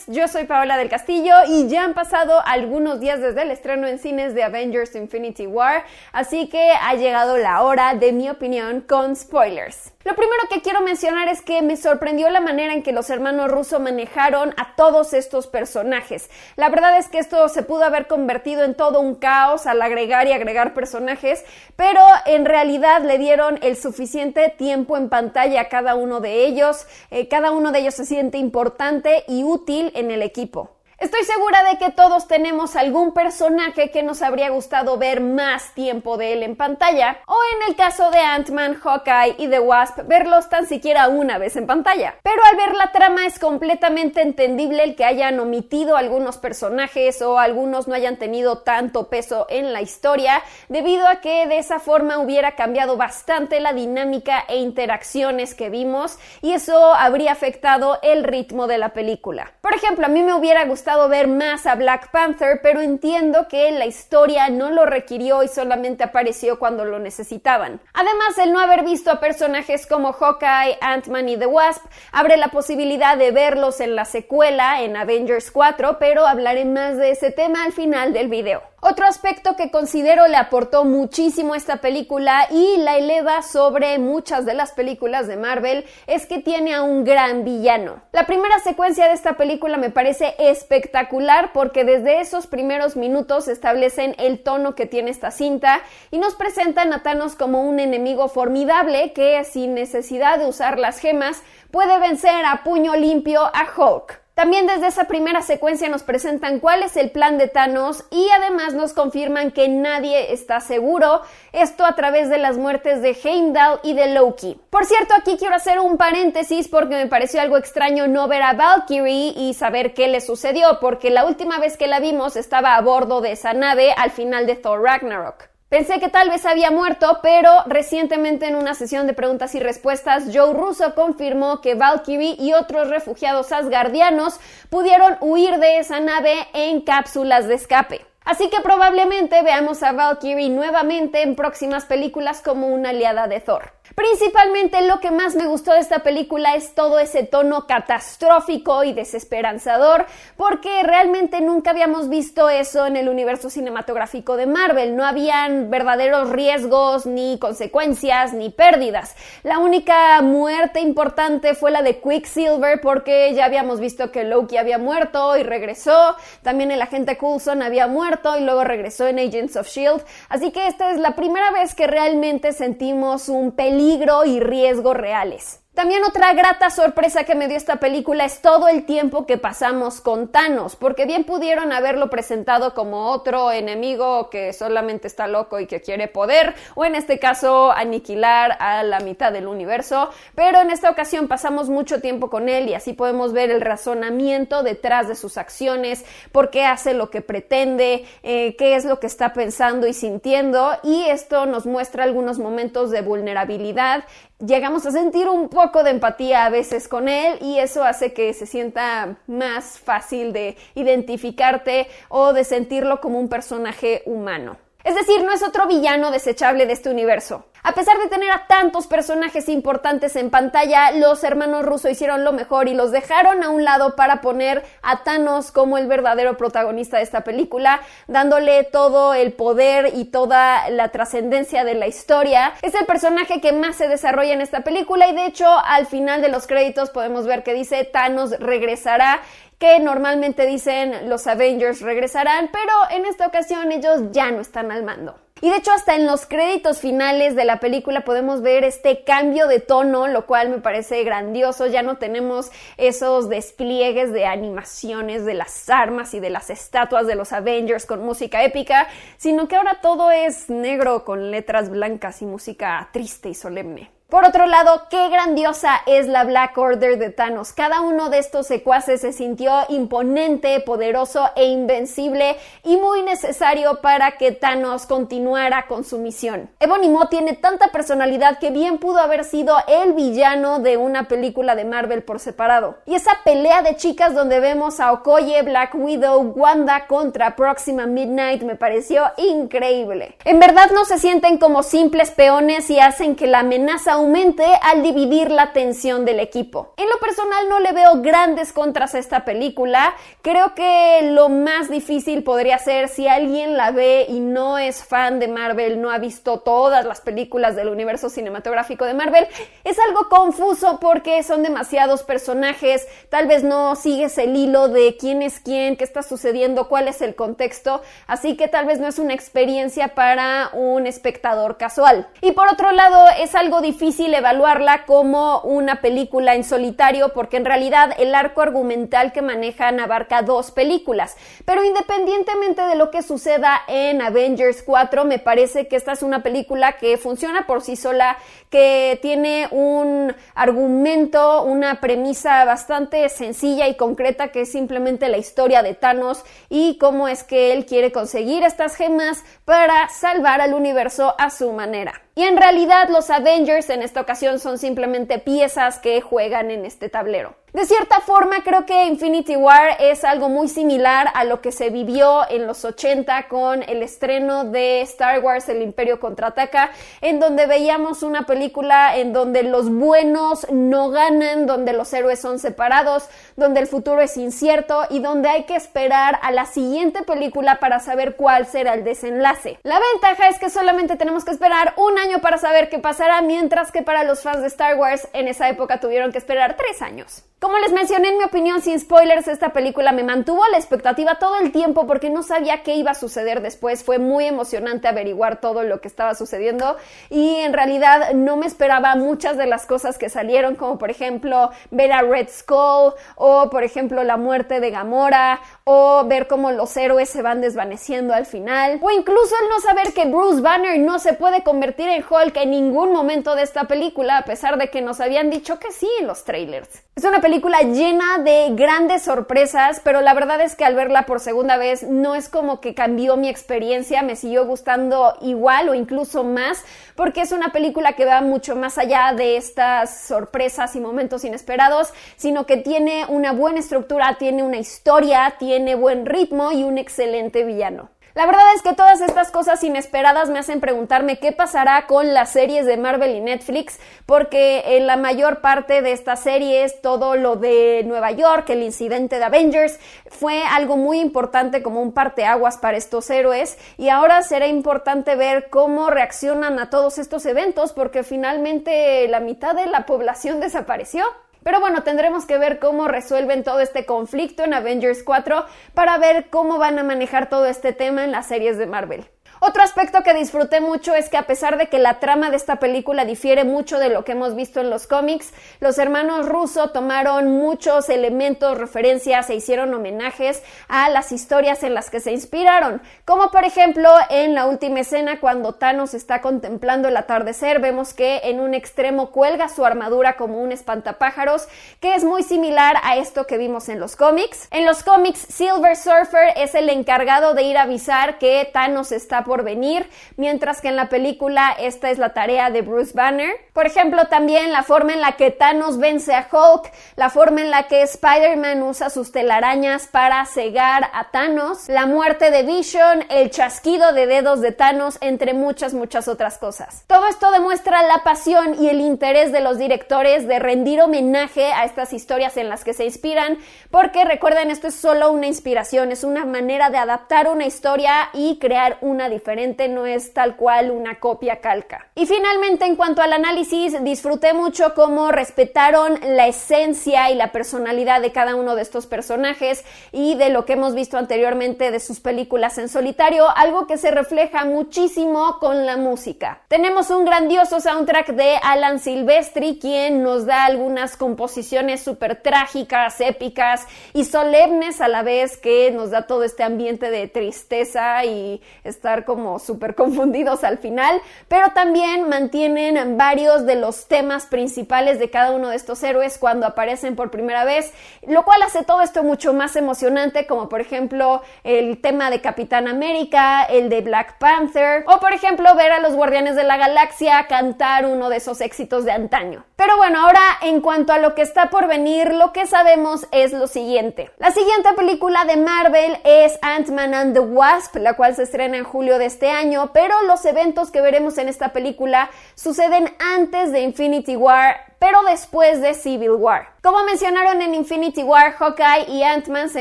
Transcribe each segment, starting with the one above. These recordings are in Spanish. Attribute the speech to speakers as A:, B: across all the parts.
A: yo soy Paola del Castillo y ya han pasado algunos días desde el estreno en cines de Avengers Infinity War, así que ha llegado la hora de mi opinión con spoilers. Lo primero que quiero mencionar es que me sorprendió la manera en que los hermanos Russo manejaron a todos estos personajes. La verdad es que esto se pudo haber convertido en todo un caos al agregar y agregar personajes, pero en realidad le dieron el suficiente tiempo en pantalla a cada uno de ellos. Cada uno de ellos se siente importante y útil en el equipo. Estoy segura de que todos tenemos algún personaje que nos habría gustado ver más tiempo de él en pantalla, o en el caso de Ant-Man, Hawkeye y The Wasp, verlos tan siquiera una vez en pantalla. Pero al ver la trama es completamente entendible el que hayan omitido algunos personajes o algunos no hayan tenido tanto peso en la historia, debido a que de esa forma hubiera cambiado bastante la dinámica e interacciones que vimos y eso habría afectado el ritmo de la película. Por ejemplo, a mí me hubiera gustado ver más a Black Panther, pero entiendo que la historia no lo requirió y solamente apareció cuando lo necesitaban. Además, el no haber visto a personajes como Hawkeye, Ant-Man y The Wasp abre la posibilidad de verlos en la secuela, en Avengers 4, pero hablaré más de ese tema al final del video. Otro aspecto que considero le aportó muchísimo a esta película y la eleva sobre muchas de las películas de Marvel es que tiene a un gran villano. La primera secuencia de esta película me parece espectacular porque desde esos primeros minutos establecen el tono que tiene esta cinta y nos presentan a Thanos como un enemigo formidable que, sin necesidad de usar las gemas, puede vencer a puño limpio a Hulk. También desde esa primera secuencia nos presentan cuál es el plan de Thanos y además nos confirman que nadie está seguro, esto a través de las muertes de Heimdall y de Loki. Por cierto, aquí quiero hacer un paréntesis porque me pareció algo extraño no ver a Valkyrie y saber qué le sucedió, porque la última vez que la vimos estaba a bordo de esa nave al final de Thor Ragnarok. Pensé que tal vez había muerto, pero recientemente en una sesión de preguntas y respuestas, Joe Russo confirmó que Valkyrie y otros refugiados asgardianos pudieron huir de esa nave en cápsulas de escape. Así que probablemente veamos a Valkyrie nuevamente en próximas películas como una aliada de Thor. Principalmente lo que más me gustó de esta película es todo ese tono catastrófico y desesperanzador, porque realmente nunca habíamos visto eso en el universo cinematográfico de Marvel. No habían verdaderos riesgos, ni consecuencias, ni pérdidas. La única muerte importante fue la de Quicksilver, porque ya habíamos visto que Loki había muerto y regresó. También el agente Coulson había muerto y luego regresó en Agents of S.H.I.E.L.D. Así que esta es la primera vez que realmente sentimos un peligro y riesgo reales. También otra grata sorpresa que me dio esta película es todo el tiempo que pasamos con Thanos, porque bien pudieron haberlo presentado como otro enemigo que solamente está loco y que quiere poder, o en este caso aniquilar a la mitad del universo, pero en esta ocasión pasamos mucho tiempo con él y así podemos ver el razonamiento detrás de sus acciones, por qué hace lo que pretende, qué es lo que está pensando y sintiendo, y esto nos muestra algunos momentos de vulnerabilidad. Llegamos a sentir un poco de empatía a veces con él y eso hace que se sienta más fácil de identificarte o de sentirlo como un personaje humano. Es decir, no es otro villano desechable de este universo. A pesar de tener a tantos personajes importantes en pantalla, los hermanos Russo hicieron lo mejor y los dejaron a un lado para poner a Thanos como el verdadero protagonista de esta película, dándole todo el poder y toda la trascendencia de la historia. Es el personaje que más se desarrolla en esta película y de hecho al final de los créditos podemos ver que dice Thanos regresará, que normalmente dicen los Avengers regresarán, pero en esta ocasión ellos ya no están al mando. Y de hecho hasta en los créditos finales de la película podemos ver este cambio de tono, lo cual me parece grandioso. Ya no tenemos esos despliegues de animaciones de las armas y de las estatuas de los Avengers con música épica, sino que ahora todo es negro con letras blancas y música triste y solemne. Por otro lado, qué grandiosa es la Black Order de Thanos. Cada uno de estos secuaces se sintió imponente, poderoso e invencible y muy necesario para que Thanos continuara con su misión. Ebony Maw tiene tanta personalidad que bien pudo haber sido el villano de una película de Marvel por separado. Y esa pelea de chicas donde vemos a Okoye, Black Widow, Wanda contra Proxima Midnight me pareció increíble. En verdad no se sienten como simples peones y hacen que la amenaza aumente al dividir la atención del equipo. En lo personal no le veo grandes contras a esta película. Creo que lo más difícil podría ser si alguien la ve y no es fan de Marvel, no ha visto todas las películas del universo cinematográfico de Marvel. Es algo confuso porque son demasiados personajes, tal vez no sigues el hilo de quién es quién, qué está sucediendo, cuál es el contexto, así que tal vez no es una experiencia para un espectador casual. Y por otro lado, es algo difícil evaluarla como una película en solitario porque en realidad el arco argumental que manejan abarca 2 películas, pero independientemente de lo que suceda en Avengers 4, me parece que esta es una película que funciona por sí sola, que tiene un argumento, una premisa bastante sencilla y concreta, que es simplemente la historia de Thanos y cómo es que él quiere conseguir estas gemas para salvar al universo a su manera. Y en realidad los Avengers en esta ocasión son simplemente piezas que juegan en este tablero. De cierta forma, creo que Infinity War es algo muy similar a lo que se vivió en los 80 con el estreno de Star Wars, El Imperio Contraataca, en donde veíamos una película en donde los buenos no ganan, donde los héroes son separados, donde el futuro es incierto y donde hay que esperar a la siguiente película para saber cuál será el desenlace. La ventaja es que solamente tenemos que esperar un año para saber qué pasará, mientras que para los fans de Star Wars en esa época tuvieron que esperar 3 años. Como les mencioné, en mi opinión, sin spoilers, esta película me mantuvo a la expectativa todo el tiempo porque no sabía qué iba a suceder después. Fue muy emocionante averiguar todo lo que estaba sucediendo y en realidad no me esperaba muchas de las cosas que salieron, como por ejemplo ver a Red Skull o por ejemplo la muerte de Gamora o ver cómo los héroes se van desvaneciendo al final o incluso el no saber que Bruce Banner no se puede convertir en Hulk en ningún momento de esta película, a pesar de que nos habían dicho que sí en los trailers. Es una película llena de grandes sorpresas, pero la verdad es que al verla por segunda vez no es como que cambió mi experiencia, me siguió gustando igual o incluso más, porque es una película que va mucho más allá de estas sorpresas y momentos inesperados, sino que tiene una buena estructura, tiene una historia, tiene buen ritmo y un excelente villano. La verdad es que todas estas cosas inesperadas me hacen preguntarme qué pasará con las series de Marvel y Netflix, porque en la mayor parte de estas series, todo lo de Nueva York, el incidente de Avengers, fue algo muy importante como un parteaguas para estos héroes, y ahora será importante ver cómo reaccionan a todos estos eventos, porque finalmente la mitad de la población desapareció. Pero bueno, tendremos que ver cómo resuelven todo este conflicto en Avengers 4 para ver cómo van a manejar todo este tema en las series de Marvel. Otro aspecto que disfruté mucho es que a pesar de que la trama de esta película difiere mucho de lo que hemos visto en los cómics, los hermanos Russo tomaron muchos elementos, referencias e hicieron homenajes a las historias en las que se inspiraron, como por ejemplo en la última escena cuando Thanos está contemplando el atardecer, vemos que en un extremo cuelga su armadura como un espantapájaros, que es muy similar a esto que vimos en los cómics. En los cómics, Silver Surfer es el encargado de ir a avisar que Thanos está por venir, mientras que en la película esta es la tarea de Bruce Banner. Por ejemplo, también la forma en la que Thanos vence a Hulk, la forma en la que Spider-Man usa sus telarañas para cegar a Thanos, la muerte de Vision, el chasquido de dedos de Thanos, entre muchas otras cosas. Todo esto demuestra la pasión y el interés de los directores de rendir homenaje a estas historias en las que se inspiran, porque recuerden, esto es solo una inspiración, es una manera de adaptar una historia y crear una diferente, no es tal cual una copia calca. Y finalmente, en cuanto al análisis, disfruté mucho cómo respetaron la esencia y la personalidad de cada uno de estos personajes y de lo que hemos visto anteriormente de sus películas en solitario, algo que se refleja muchísimo con la música. Tenemos un grandioso soundtrack de Alan Silvestri, quien nos da algunas composiciones súper trágicas, épicas y solemnes a la vez, que nos da todo este ambiente de tristeza y estar como súper confundidos al final, pero también mantienen varios de los temas principales de cada uno de estos héroes cuando aparecen por primera vez, lo cual hace todo esto mucho más emocionante, como por ejemplo el tema de Capitán América, el de Black Panther, o por ejemplo ver a los Guardianes de la Galaxia cantar uno de esos éxitos de antaño. Pero bueno, ahora en cuanto a lo que está por venir, lo que sabemos es lo siguiente. La siguiente película de Marvel es Ant-Man and the Wasp, la cual se estrena en julio julio de este año, pero los eventos que veremos en esta película suceden antes de Infinity War, pero después de Civil War. Como mencionaron en Infinity War, Hawkeye y Ant-Man se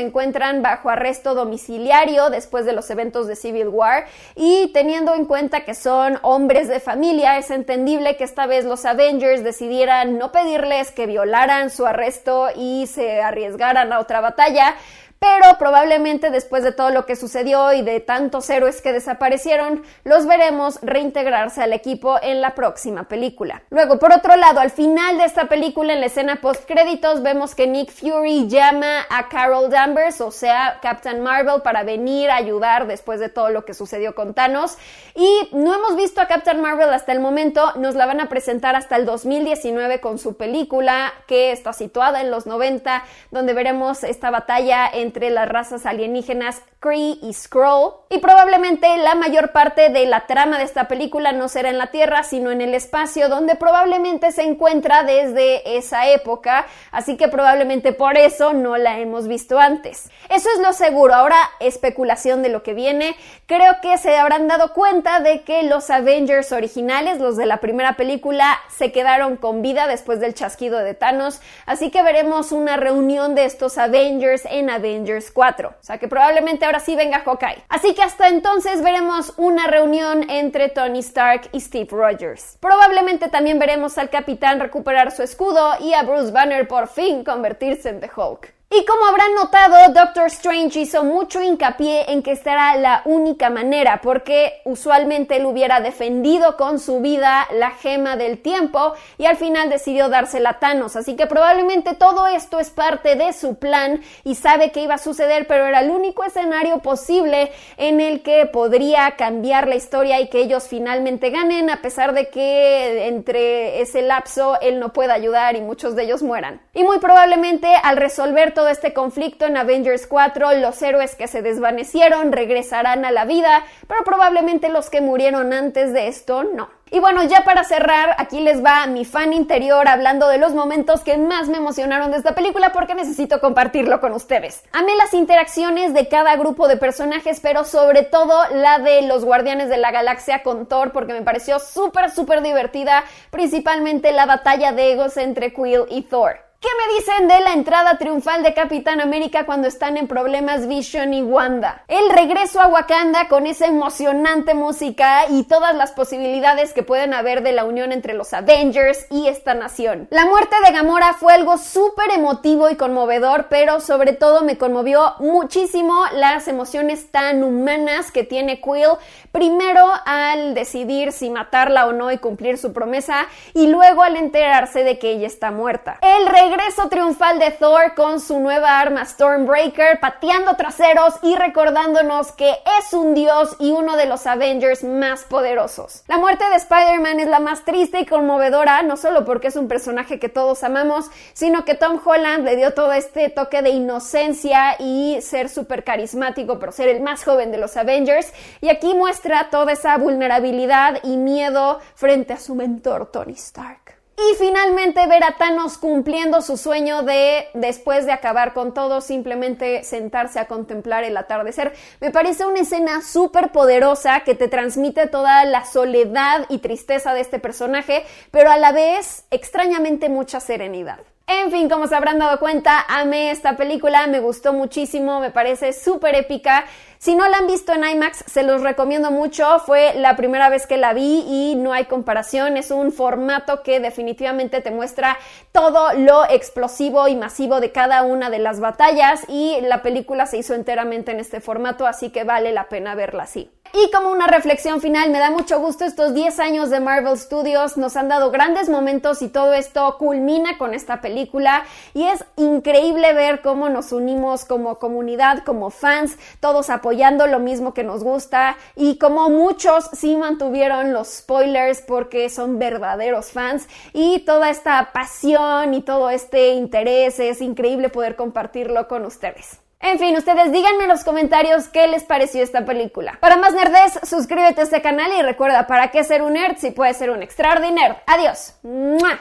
A: encuentran bajo arresto domiciliario después de los eventos de Civil War, y teniendo en cuenta que son hombres de familia, es entendible que esta vez los Avengers decidieran no pedirles que violaran su arresto y se arriesgaran a otra batalla, pero probablemente después de todo lo que sucedió y de tantos héroes que desaparecieron, los veremos reintegrarse al equipo en la próxima película. Luego, por otro lado, al final de esta película, en la escena post-créditos, vemos que Nick Fury llama a Carol Danvers, o sea, Captain Marvel, para venir a ayudar después de todo lo que sucedió con Thanos. Y no hemos visto a Captain Marvel hasta el momento, nos la van a presentar hasta el 2019 con su película, que está situada en los 90, donde veremos esta batalla entre las razas alienígenas Kree y Skrull, y probablemente la mayor parte de la trama de esta película no será en la Tierra, sino en el espacio, donde probablemente se encuentra desde esa época, así que probablemente por eso no la hemos visto antes. Eso es lo seguro. Ahora, especulación de lo que viene. Creo que se habrán dado cuenta de que los Avengers originales, los de la primera película, se quedaron con vida después del chasquido de Thanos, así que veremos una reunión de estos Avengers en Avengers 4, o sea que probablemente ahora sí venga Hawkeye. Así que hasta entonces veremos una reunión entre Tony Stark y Steve Rogers. Probablemente también veremos al Capitán recuperar su escudo y a Bruce Banner por fin convertirse en The Hulk. Y como habrán notado, Doctor Strange hizo mucho hincapié en que esta era la única manera, porque usualmente él hubiera defendido con su vida la gema del tiempo y al final decidió dársela a Thanos, así que probablemente todo esto es parte de su plan y sabe que iba a suceder, pero era el único escenario posible en el que podría cambiar la historia y que ellos finalmente ganen, a pesar de que entre ese lapso él no pueda ayudar y muchos de ellos mueran. Y muy probablemente al resolver todo este conflicto en Avengers 4, los héroes que se desvanecieron regresarán a la vida, pero probablemente los que murieron antes de esto no. Y bueno, ya para cerrar, aquí les va mi fan interior hablando de los momentos que más me emocionaron de esta película, porque necesito compartirlo con ustedes. Amé las interacciones de cada grupo de personajes, pero sobre todo la de los Guardianes de la Galaxia con Thor, porque me pareció súper divertida, principalmente la batalla de egos entre Quill y Thor. ¿Qué me dicen de la entrada triunfal de Capitán América cuando están en problemas Vision y Wanda? El regreso a Wakanda con esa emocionante música y todas las posibilidades que pueden haber de la unión entre los Avengers y esta nación. La muerte de Gamora fue algo súper emotivo y conmovedor, pero sobre todo me conmovió muchísimo las emociones tan humanas que tiene Quill, primero al decidir si matarla o no y cumplir su promesa, y luego al enterarse de que ella está muerta. El regreso triunfal de Thor con su nueva arma Stormbreaker, pateando traseros y recordándonos que es un dios y uno de los Avengers más poderosos. La muerte de Spider-Man es la más triste y conmovedora, no solo porque es un personaje que todos amamos, sino que Tom Holland le dio todo este toque de inocencia y ser súper carismático, pero ser el más joven de los Avengers, y aquí muestra toda esa vulnerabilidad y miedo frente a su mentor Tony Stark. Y finalmente ver a Thanos cumpliendo su sueño de, después de acabar con todo, simplemente sentarse a contemplar el atardecer. Me parece una escena súper poderosa que te transmite toda la soledad y tristeza de este personaje, pero a la vez extrañamente mucha serenidad. En fin, como se habrán dado cuenta, amé esta película, me gustó muchísimo, me parece súper épica. Si no la han visto en IMAX, se los recomiendo mucho. Fue la primera vez que la vi y no hay comparación. Es un formato que definitivamente te muestra todo lo explosivo y masivo de cada una de las batallas, y la película se hizo enteramente en este formato, así que vale la pena verla así. Y como una reflexión final, me da mucho gusto estos 10 años de Marvel Studios, nos han dado grandes momentos y todo esto culmina con esta película, y es increíble ver cómo nos unimos como comunidad, como fans, todos apoyando lo mismo que nos gusta, y como muchos sí mantuvieron los spoilers porque son verdaderos fans, y toda esta pasión y todo este interés, es increíble poder compartirlo con ustedes. En fin, ustedes díganme en los comentarios qué les pareció esta película. Para más nerds, suscríbete a este canal y recuerda, ¿para qué ser un nerd si puedes ser un extraordinario nerd? ¡Adiós! ¡Mua!